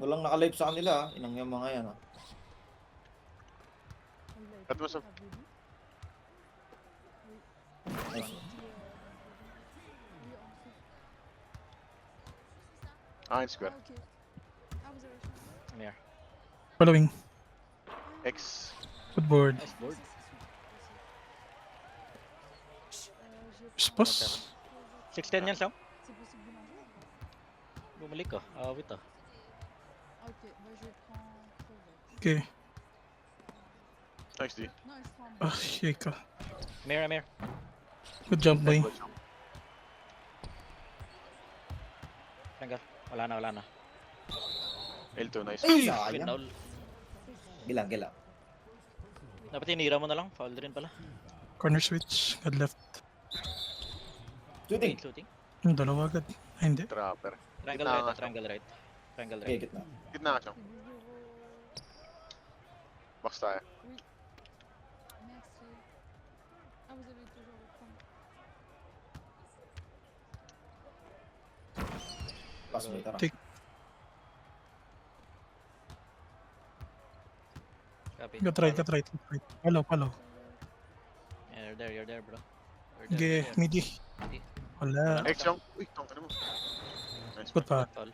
Walang naka-live sa kanila, inang yung mga yan. At mas Nice. akin square. Come here. Following. X. Good board. Nice board. Spos. 610 yan, Sam. Bumalik ka. Awit ah. Okay. Nice D. Ah, shake ka. Mirror. Good jump, boy. Tanggal. Wala na. L2, nice. Ay, Win sayang. foul. Gilang. Dapat tinira mo na lang. Foul rin pala. Corner switch. God left. Shooting. Shooting. Dalawa agad. Ay, hindi. Trapper. Triangle Gitna right. nga. Triangle right. Triangle Okay, right. gitna. Gitna ka siyang. Box tayo. Pass mo, tara. Take. Copy. Got right. Follow. Yeah, you're there, bro. Okay, midi. Wala. X yung. Uy, tangka naman. Nice. Good pa. Foul.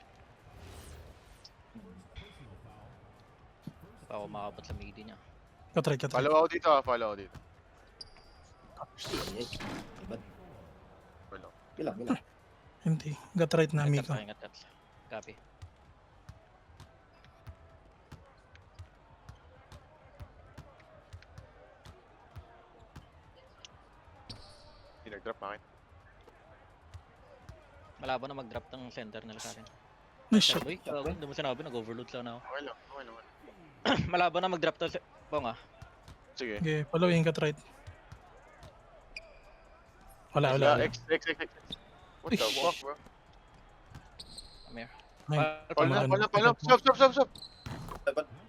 Pa ako makabot sa midi niya. Got right. Follow ako dito ah. Follow ako dito. Yes. Ibad. Follow. Gilang. Hindi. Got right na, Miko. Ingat ka. Copy. Hindi nag-drop akin. Malabo na mag-drop ng center nila sa akin. Nice shot. Uy, hindi mo sinabi. Nag-overload lang ako. Okay lang. Malabo na mag-drop to. Bong ah. Sige. Okay, following. Got right. Wala. X. What the fuck, bro? Come here. Ay, Pal Tama. na. Stop.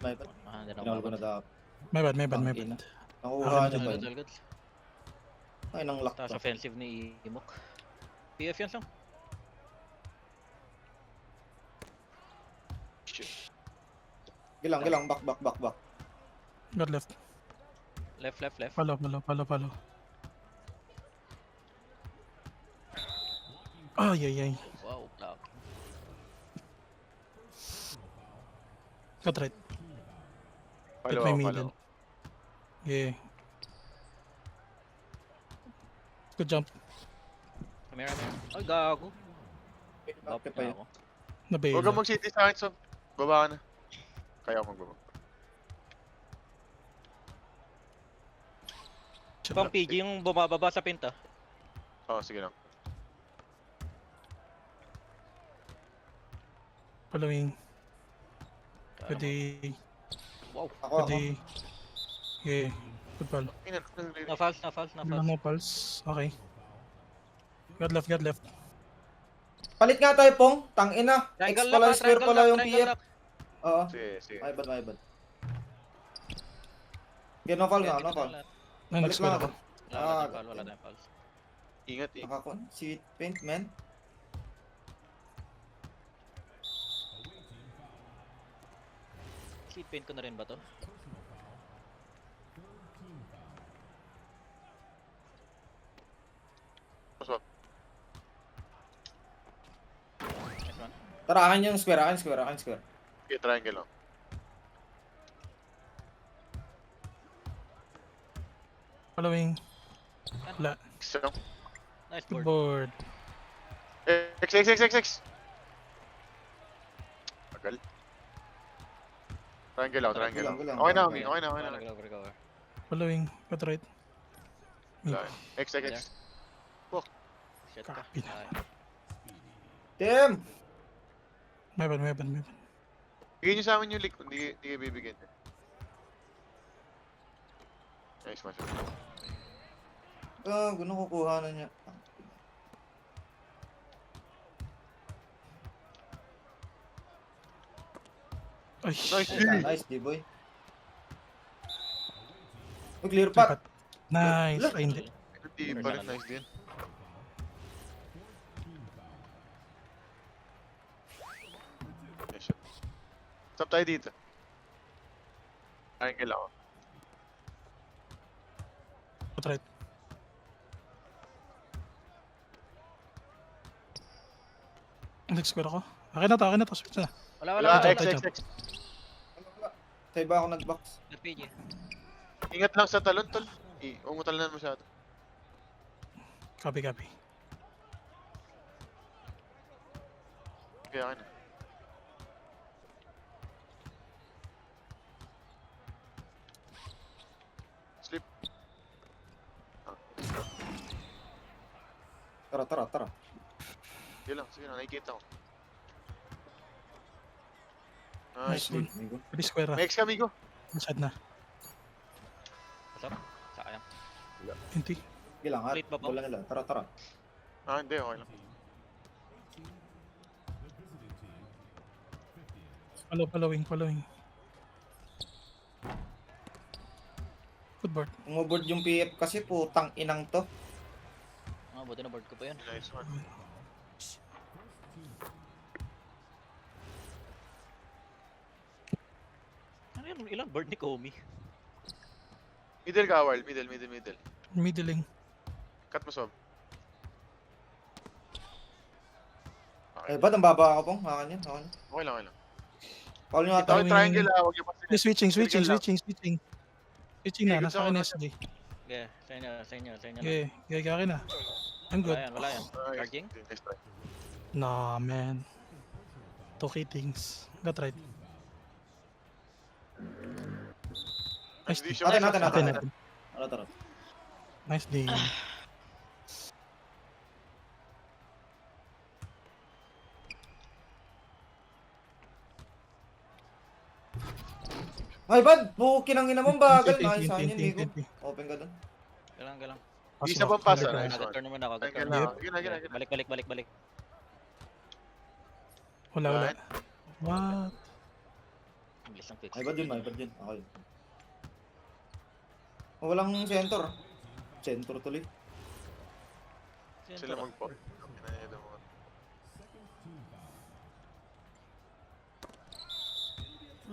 May bad. Ah, hindi na Pinawal ko na dapat. My bad. Nakuha niya ba yun? Good. Ay, nang lock Tapos to. offensive ni Imok. PF yan, Sam. Gilang. Back. Got left. Left. Follow. Ay. Wow, block. Got right. Follow my ako, middle. Yeah. Good jump. Come here. Ay, gago. Drop Okay pa na yun. ako. Nabail. Huwag kang mag-city sa akin, so. Baba ka na. Kaya ako magbaba. Pang PG yung bumababa sa pinta. Oo, sige lang. Following. Pwede. Wow. Ako. Pwede. Yeah. Good pal. Na false. No pulse. Okay. Got left. Palit nga tayo, Pong. Tangina. X Triangle pala, lock, square triangle pala lock, yung triangle PF. lock. Oo. Sige. My bad. Okay, no call. Balik lang ako. Wala tayong false. Ingat eh. Nakakon. Si Paint, man. Seat paint ko na rin ba to? Pasok. Nice one. Tara, akin yung square. Okay, triangle lang. Following. Wala. X lang. Nice Good board. board. X. Tagal. Triangle lang. Gulang. Okay na, Ami. Recover. Following. Got right. Wala. X. Shit ka. Copy na. Ay. Damn! My bad. Bigyan nyo sa amin yung leak. Hindi kayo bibigyan. Nice match. Ganun kukuha na niya. Ay. Nice. Nice, D-boy. Clear path. Nice. Ay, hindi. Hindi pa rin. Nice din. Nice shot. Stop tayo dito. Triangle ako. Got right. Next square ako. Akin na to. Switch na. Wala, Wala, wala. X, X, X. Sa iba ako nag-box. RPG. Ingat lang sa talon, tol. Umutal na masyado. Copy. Kaya akin na. Sleep. Tara. Sige lang, nakikita ko. Nice, Nice. dude. Amigo. Pwede square May X ka, amigo. Masyad na. Pasok. Sayang. 20. Sige lang, Plate ba po? Wala nila. Tara. Hindi, okay lang. Following. Footboard. Umubod yung PF kasi putang inang to. Buti na board ko pa yun. Nice one. Ano yun? Ilang board ni Komi? Middle ka, Wild. Middle. Middling. Cut mo, Sob. Eh, ba't ang baba ako pong? Hakan yan. Okay lang. Paul nyo Ito ata. yung triangle, huwag yung pasin. Switching Middle lang. Switching na. Okay, Nasa akin gusto ko, SD. Okay, sa inyo lang. Okay, akin na. I'm good. Wala yan. Nice. Charging? Nice try. Nah, man. 2K things. Got right. Nice Hindi D. siya Atin. Atin. Tara. Nice D. Ay, bad! Bukin ang ina mong bagal. Inti, Nice, saan yun, inti, Nico. inti. Open ka dun. Galang. Isa pang pasa. Balik, Nice balik. one. Turn naman ako. Triangle Turn. lang. Gina. Balik. Wala. What? Ang bilis ng fix. Ay, bad yun. Okay. Oh, walang center. Center tuloy. Sila mag-pop. Ginayado mo.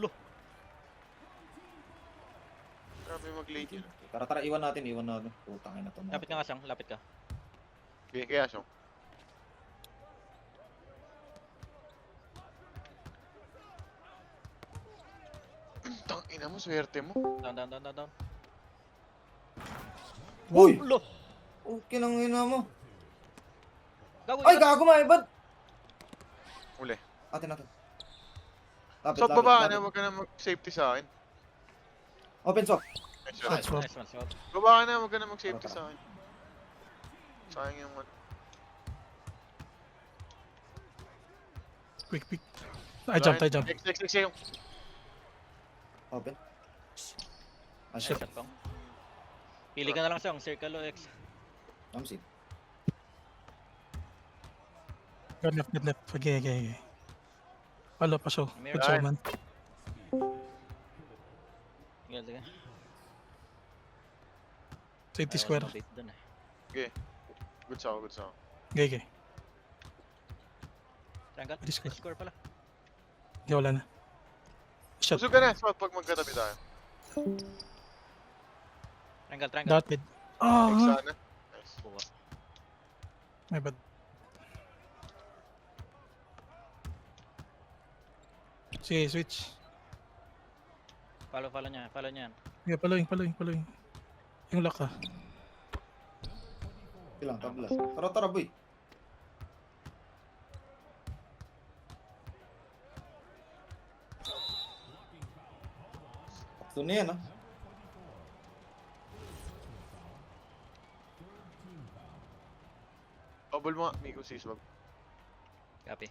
Lo. Grabe mag-late yun. Tara, iwan natin. Putang ina to. Lapit ka nga siyang. Lapit ka. Kaya siya. Tangina mo, swerte mo. Down. Uy! Lo. Okay ang ina mo. Gago. Ay, gago ma, bad! Uli. Atin. Lapit. So, baba na, huwag ka na mag-safety sa akin. Open sock. Nice one. Swap. Nice one, swap. Baba ka na, huwag ka na mag-safety sa akin. Sayang yung one. Quick pick. I jump. X yung. Open. Ah, Nice shit. shot pang. Pili ka na lang siyang. Circle o X. Mamsi. Go left. Okay. Follow, paso. Mirror. Good show, man. Sige. Safety Ayaw square. na mabait dun eh. Good saw. Okay. Triangle. Pwede square. Score pala. Okay, wala na. Shot. Busog ka na, so pag magkatabi tayo. Triangle. Dotted. X Ah, sana. Nice. Buka. my bad. Sige, switch. Follow niya. Okay, following. Yung lock ka. Ilang tabla. Tara, boy. Sakto na yan, ah. Bubble mo nga, Miko sis. Wag. Copy.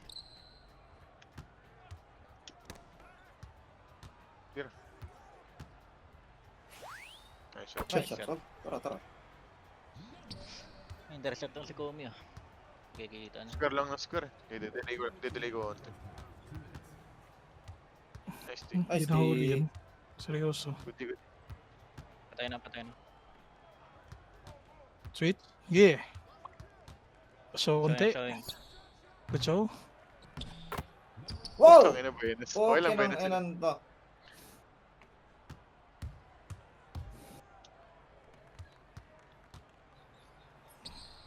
Nice shot. Nice shot. Tara. Intercept lang si Komi ah. Kikita na. Square lang na square. Didelay ko konti. Nice team. Nice Hindi na huli D. yan. Seryoso. Good. Patay na. Sweet. Yeah. So, konti. Showing. Good show. Wow! Putang ina, Buenas. Okay lang, Okay Buenas. lang, enan to.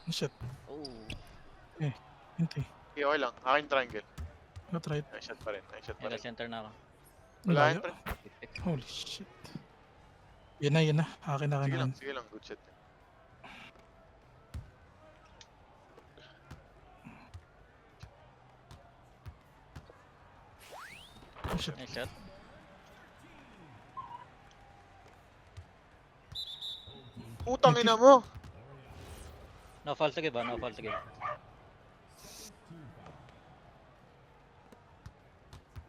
Shit. Oh. Hindi. Okay, okay lang. Akin triangle. Not right. Nice shot pa rin. Nice shot pa Yan, rin. center na ako. Wala Layo. yan, pre. Holy shit. Yan na, yan na. Akin na, akin Sige na. lang, sige lang. Good shot. Oh shit. Nice shot. Putang ina mo! No foul sige ba? No foul sige.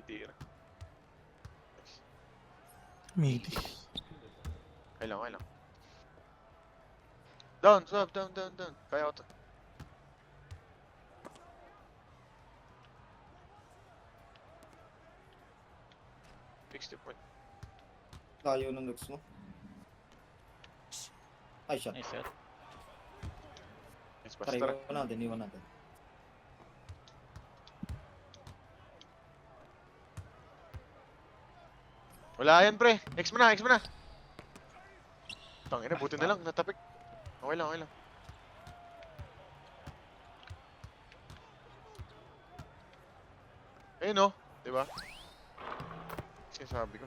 Tira. Midi. Okay lang, okay lang. Down, swap, down, down, down. Kaya ko to. Fix the point. Tayo ng looks mo. Ay, shot. Nice shot. Nice pass, Try tara. ko natin, iwan natin. Wala yan, pre. X mo na, X mo na. Tangina, buti na lang. Natapik. Okay lang, okay lang. Ayun oh. Diba? Sinasabi ko.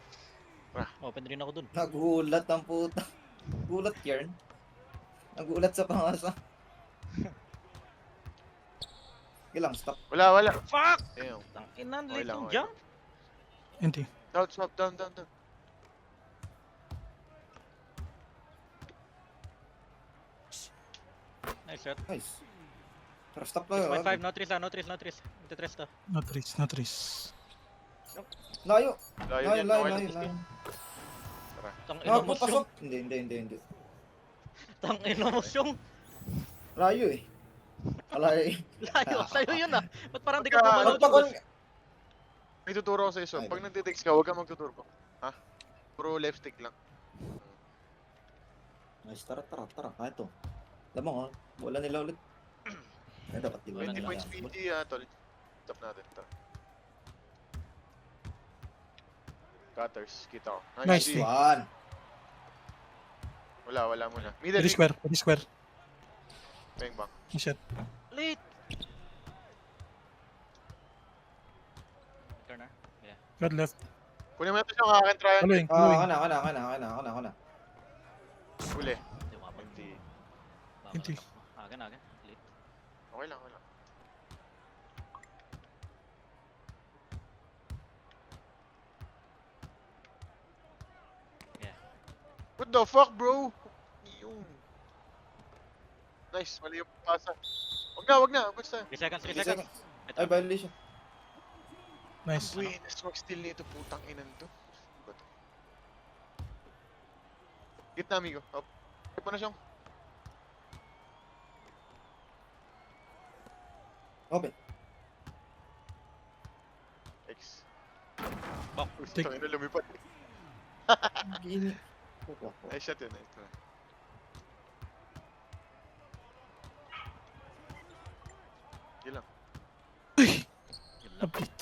Open rin ako dun. Nagulat ang puta. Gulat yarn. Nagulat sa pangasa. Sige lang, stop. Wala, wala. Fuck! Ayun. Tanginan, Okay late lang, yung okay jump. Hindi. Down, swap, down, down, down. Nice shot. Nice. Tara, stop tayo. 6.5, no trees no trees, no trees. Ito tres to. Not risk, not risk. Layo. Layo Layo, yan, layo, okay layo, lang. layo. Tangina mo Pasok. siyong. Hindi, hindi, hindi, hindi. Tangina mo siyong. Layo eh. Alay. Layo, sa'yo yun ah. Ba't parang di ka Pagka- pumalo Pagpakon. May tuturo ko sa iso. Ay, Pag nagtitext ka, huwag kang magtuturo. Ha? Puro left stick lang. Nice, tara, tara, tara. Ah, ito. Alam mo, wala nila ulit. Ay, dapat di wala 20 Wala points nila. PG, tol. Stop natin. Tara. Cutters, kita ko. Nice, G. T. One. Wala muna. Middle Pwede lane. square, pwede square. Bang bang. Oh shit. Late. Corner. Yeah. God left. Kunin mo na ito siyang akin triangle. Following, Ah, following. ako na. Huli. Hindi umabot. Hindi. Hindi. Agan. Late. Okay lang, okay lang. Yeah. What the fuck, bro? Yung. Nice, mali yung pasa. Wag na. Basta. 3 seconds, 3 3 seconds. seconds. Ito. Ay, violation. Nice. Buenas, wag steal nito, putang inan to. Ba to? Gitna, amigo. Up. Hip mo na siyang. Open. X. Bak. Take. Putang ina, lumipad. Gini. Nice shot yun, ito. Yun lang. Yun lang. Update.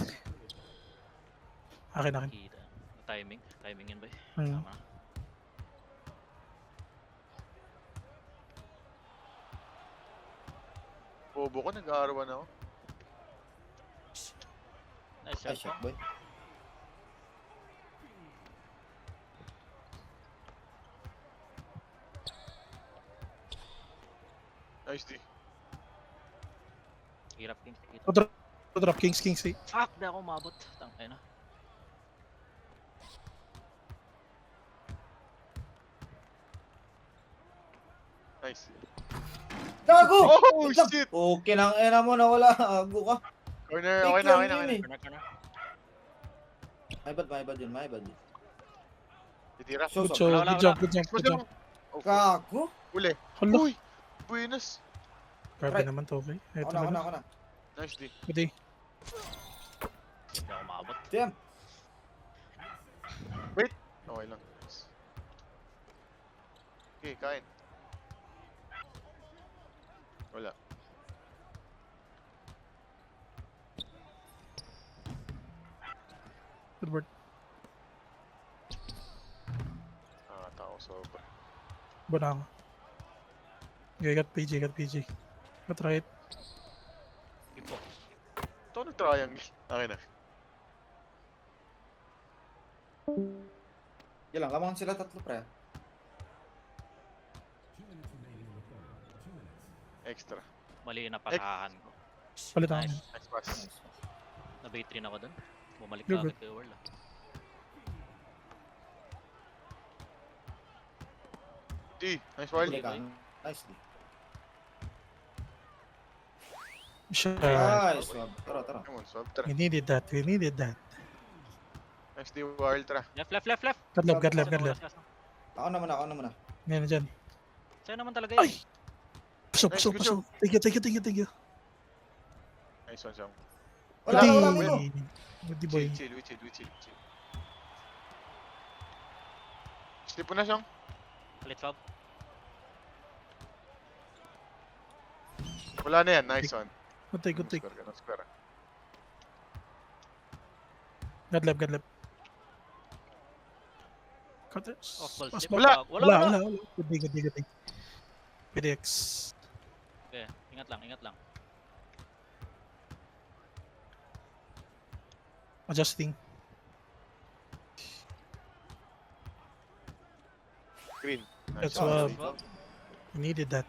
Akin. Kita. Timing. Timing yun ba eh. Hmm. Tama. Bobo ko, nag-aarawan ako. Nice Ay, shot. shot, boy. Nice D. Hirap king. Kita. Drop Kings, Fuck, di ako umabot. Tangina. Nice. Gago! Oh, Wait lang. shit! Okay lang, ena mo na wala. Gago ka. Corner, Take okay na, lang okay na. yun eh. Corner. My bad yun. Titira. So, Good so. job, Wala, good job, good job, Expose good job. mo. Oh, fuck. Gago. Uli. Hala, Uy! Buenas. grabe Right. naman to, okay? Ito Ako na. na. Nice D. Pwede. Di ako umabot. Damn. Okay lang. Nice. Okay, kain. Wala. Good work. Tao sobra. Bana ako. Okay, got PG, got PG. Got right. Ipo. Ito nag-triangle. Okay na. Yan lang, lamangan sila tatlo, pre. Extra. Mali na pasahan ko. Palit ako. Nice. Next pass. Nice. Na-bait rin ako dun. Bumalik Good, ka good. agad kay World. D. Nice wild. Huli ka. Nice. Shit. Nice. Tara, tara. Come on, swab. Tara. We needed that. We needed that. Next D wild. Tara. Left, left, left, left. Got left, got left, got left. Ako naman, ako naman. Yan, dyan. Sa'yo naman talaga Ay! yun. Pasok, Nice, pasok, good pasok. Thank you, thank you, thank you, thank you. Nice one, Siyang. Wala, Goodie. wala, wala. Goodie boy. Chill, we chill. Slip mo na, Siyang. Palit foul. Wala na yan. Nice one. Good take, good take. Square ka, no square. Got left, got left. Cut it. Off ball Pass slip. back. Wala. Wala. Good day, good day, good day. PDX. Okay, ingat lang, ingat lang. Adjusting. Green. That's Nice one. what- We needed that.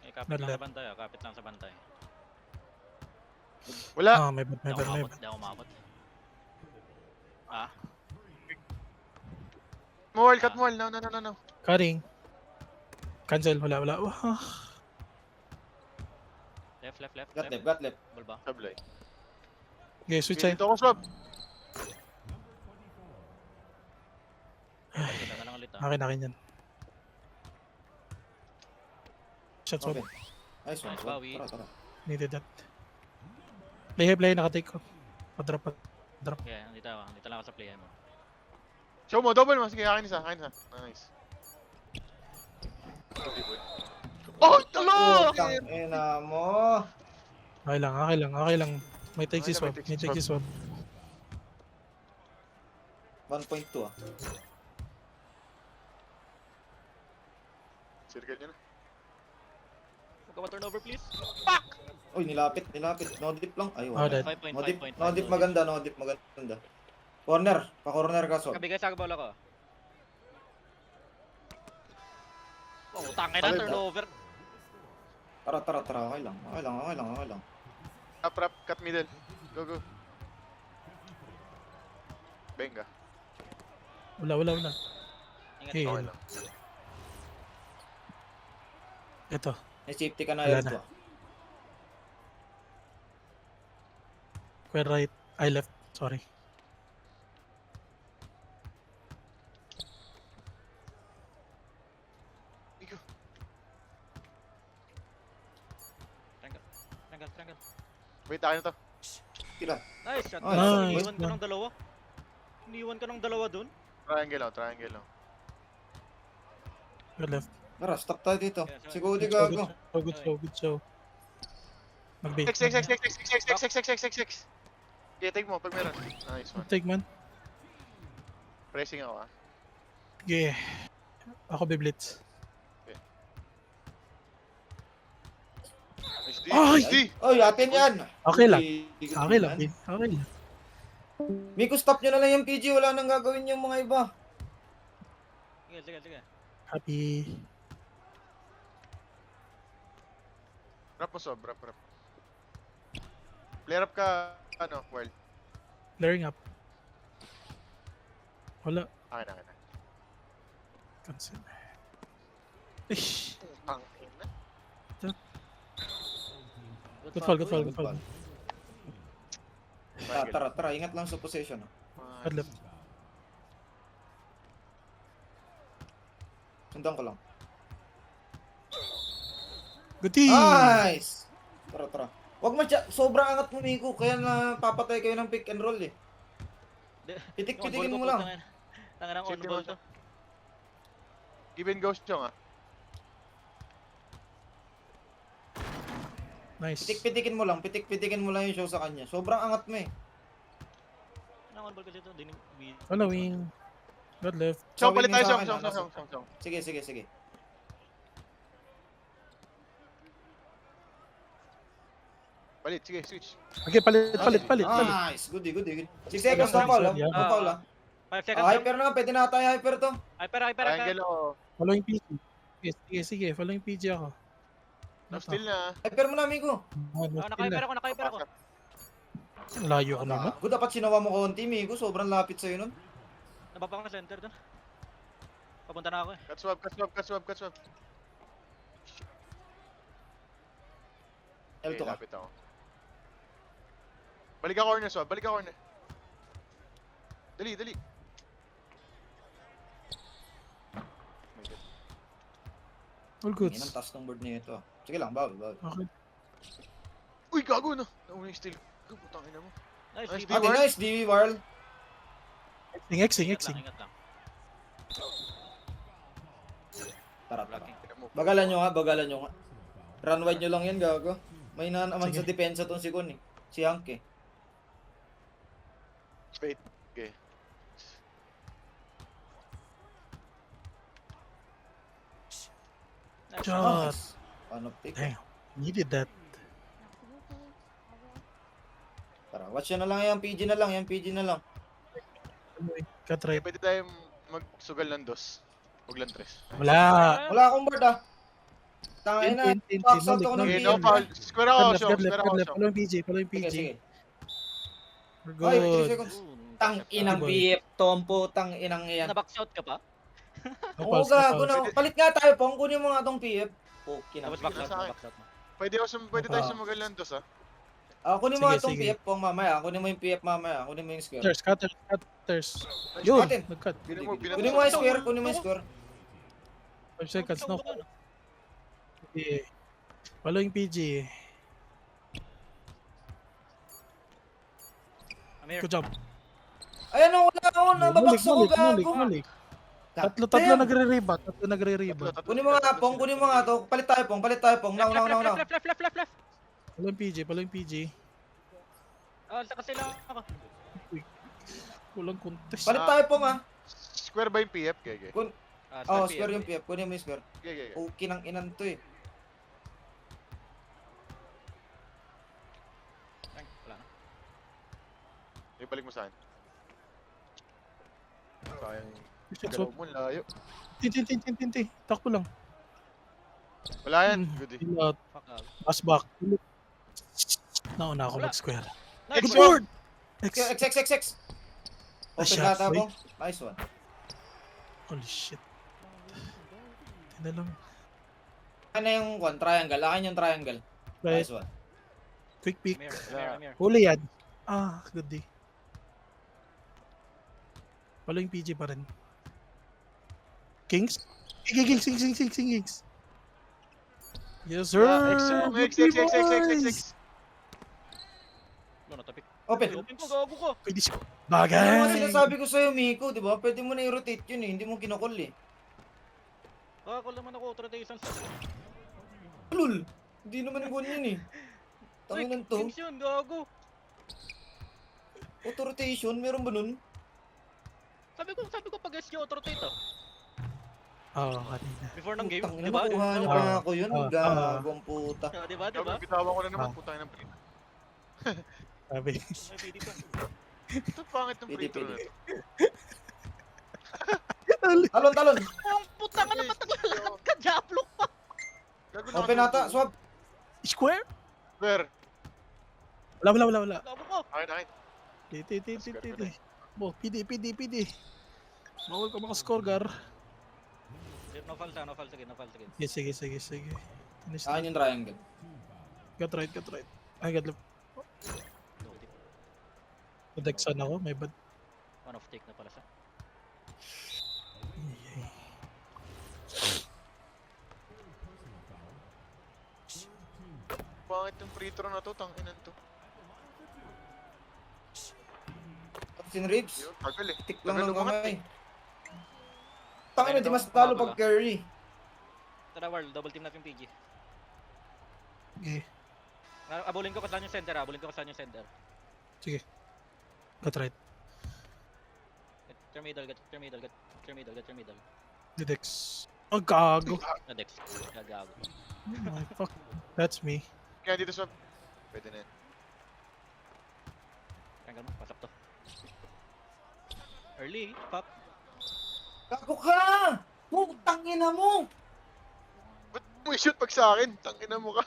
Eh, kapit Not lang left. sa bantay, kapit lang sa bantay. Wala. Ah, may bad, may Di ako bad, may umabot, bad. di ako umabot. Ah, Mowal, cut mowal. No. Cutting. Cancel, wala, wala. Wah. left, left, left, Got left. left, got left. Ball ba? Sablay. Okay, switch side. Dito ako, swab. Kita na lang ulit ah. Akin yan. Shot swap. Open. Nice one. Nice, bawi. Tara, tara. Needed that. Play, nakatake ko. Drop. Okay, andito lang ako sa play mo. Show mo, double mo. Sige, akin isa. Nice. Oh, talo! Putang ina mo. Okay lang. May take si Okay lang, swap. may take May si take si swap. 1.2 ah. Circle nyo na. Huwag ka ma-turnover please. Uy, nilapit. No dip lang. Ay, Oh, wala. dead. 5.5. No dip maganda. Corner. Pa-corner ka, so. Kabigay sa bola ko. Oh, tangay na Palit, turnover. Tara. Okay lang. Rap, cut middle. Go. Benga. Wala. Ingat Hey. ko. Okay lang. Ito. May safety ka na Wala yun na. to. Square right. I left. Sorry. Igo. Triangle. Wait, akin na to. Sila. Nice shot. Nice. Iniwan ka ng dalawa. Iniwan ka ng dalawa dun. Triangle lang. Good left. Tara, stop tayo dito. Yeah, Si Cody Good gago. show. Mag-bait. X. Okay, take mo pag meron. Nice one. Take man. Pressing ako ah. Yeah. Ako biblitz. Nice D. Ay! Nice D. Oy, atin yan. Okay lang. Uy, Okay lang. Miko, stop nyo na lang yung PG. Wala nang gagawin yung mga iba. Sige. Happy. Rap mo sob, rap. Flare up ka, World. Flaring up. Wala. Akin na. Cancel. Ish. Ang ina. Good fall. Tara. Ingat lang sa possession. ah. Good left. Sundan ko lang. Good team. Nice! Tara. Wag sobrang angat mo, Miko. Kaya napapatay kayo ng pick and roll eh. Pitik-pitikin mo lang. Tangan ng on Sige, ball boss. to. Give and go siya ah. Nice. Pitik-pitikin mo lang yung show sa kanya. Sobrang angat mo eh. Nakakabal ka dito. Dining. Following. God left. Siyong, Sabi palit mo tayo, sa siyong, akin, siyong, nasa- siyong, siyong. Sige, sige, sige. Palit, sige, switch. Okay, palit. Nice, goodie, goodie. 6 seconds na foul, Yeah. no foul, 5 seconds. Ah, hyper na, pwede na tayo hyper to. Hyper. Triangle ako. Following PG. Sige. Following PG ako. No steal na. Hyper mo na, amigo. Naka-hyper ako. Layo ko naman. Good, dapat sinawa mo konti, amigo. Sobrang lapit sa'yo nun. Nababa ka na center doon. Papunta na ako eh. Cut swab. L2 ka. Lapit ako. Balik ka corner, swab. Balik ka corner. Dali. All Yan goods. ang task ng board nito. Sige lang, bawal. Okay. Uy, gago na. Nauna yung steal. Gago, putang ina mo. Nice. Nice, DB. Okay, nice, DB Warl. Sing. Ingat lang. Tara. Blocking. Ina mo. Bagalan nyo nga. Run wide nyo lang yan, gago. May na naman Sige. sa depensa tong si Kun eh. Si Hank eh. Wait. Okay. Nice. Shot. Nice. Panoptic. Damn. Needed that. Tara, watch nyo na lang yan. PG na lang. Cut right. Pwede tayo magsugal ng dos. Huwag lang tres. Wala. Wala akong board ah. Tangin na. Tin. Box out ako ng Okay, PM. no foul. Square ako, God siyong. left. Square ako, siyong. Following Sige, PG. sige. We're Ay, 3 good. seconds. Ooh, Tang inang Boy. PF. Tompo, tang inang yan. Na-box out ka pa? No Oo, pulse, no gago pulse. na. Palit nga tayo, Pong. Kunin mo nga tong PF. Okay na. Tapos box out Sa akin. mo. Pwede tayo sumagal ng dos, ah. Kunin mo nga Sige, tong sige. PF, Pong, mamaya. Kunin mo yung PF mamaya. Kunin mo yung square. Cutters. Yun, Cutin. nag-cut. Kunin mo yung square. Kunin mo yung square. 5 seconds, no. Okay. Following PG. I'm here. Good job. Ayan o, wala ako. Nababakso ko, gago. Malik. Tatlo Damn. nagre-reba. Kunin mo nga, Pong. Kunin mo nga to. Palit tayo, Pong. Now. Left. Following PG. Saka sila ako. Walang contest. Palit tayo, Pong, ah. Square ba yung PF? Okay. Square yung PF. Kunin mo yung square. Okay. Okay nang inan to eh. Wala na. Ibalik mo sa akin. Sayang. Shot, Galaw mo, layo. Tin. Takbo lang. Wala yan. Mm. Good eh. Chill out. Fuck out. Pass back. Nauna ako Wala. mag-square. Next Good board! X. Open shot, lata, wait. Pong. Nice one. Holy shit. Tina lang. Ano yung triangle? Akin yung triangle. Right. Nice one. Quick peek. I'm here. Huli yan. Good day. Following PG pa rin. Kings? Kings. Yes, sir! Good day, boys! X. Wala na topic. Open. Open ko, gago ko. Pwede siya. Ano nga Bagay! sinasabi ko sa'yo, Miko, di ba? Pwede mo na i-rotate yun eh. Hindi mo kinukul eh. Gago naman ako, rotation sa... Lul! Hindi naman ganyan eh. Tanginan to. Kings yun, gago. Auto-rotation, meron ba nun? Sabi ko pag SG auto-rotate oh. Kanina. Before ng game, Tangina, di ba? nakuha niya pa nga ako yun. Gago ang puta. Di ba? Bitawan ko na naman. Putangin ng print. Sabi. May PD pa. Ito pangit ng Pwede, print na pwede. to. Talon. Ang puta ka naman naglalakad ka, Diablo pa. Gago na Open ako. ata, swab. Square? Square. Wala. Gago ko. Akin. Titi. Bo, PD. Bawal ka makascore, Gar. No fall sige. Sige. Finish Akin yung triangle. Got right. Ay, got left. Dexon ako, may bad. One off take na pala siya. Pangit ng free throw na to. Tanginan to. Sin ribs. Yun, tagal eh. Tik lang Tagal ng lumangat kamay. eh. Tangina, di mas talo pag carry. Tara, Warl, double team natin PG. Okay, Abulin ko kasalan yung center, sige. Got right. your middle, get your middle, get your middle, get your middle. Dedex. Oh, gago. Na Dex. Gagago. Oh my fuck. That's me. Kaya dito sa... Pwede na yan. Triangle mo, pasap to. Early, pop. Gago ka! Putang ina mo! Ba't mo i-shoot pag sa akin? Tangina mo ka.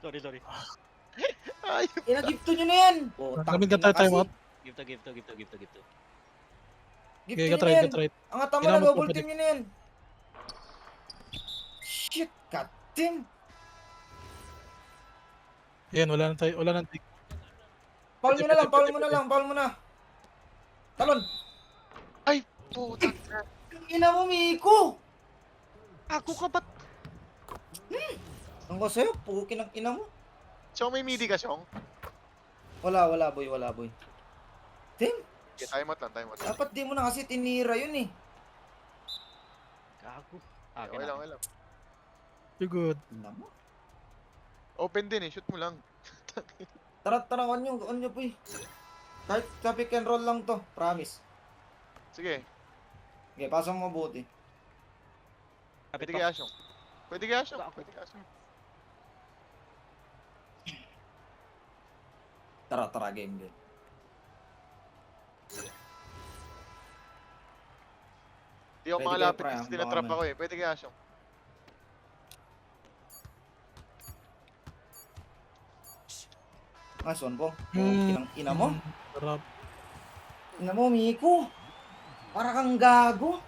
Sorry. Ay, Inagipto nyo na yan! Kami ka time out. Give to. Gipto Okay, nyo get na right, yan! get right. Ang atama Ginamit na ko double pa team nyo na yan! Shit, goddamn! Yan, wala nang take. Paul mo na lang, Paul mo na! Talon! puta. Ang ina mo, Miko! Ako ka ba't? Ang ko sa'yo, pukin ang ina mo. Siyong may midi ka, Siyong? Wala boy. Damn! Okay, time out lang. Dapat di mo na kasi tinira yun eh. Gago. Okay lang. You're good. Ina mo. Open din eh, shoot mo lang. Tara, on nyo boy. Kahit sa pick and roll lang to, promise. Sige, Okay, pasang mo mabuti. Kapit pwede kaya, Siyong. Pwede kaya, Siyong. Tara, game. Di ako Pwede makalapit kaya, kasi Pre, tinatrap baka ako eh. Pwede kaya, Siyong. Nice one po. Pukin ang ina mo. Sarap. Ina mo, Miko. Para kang gago.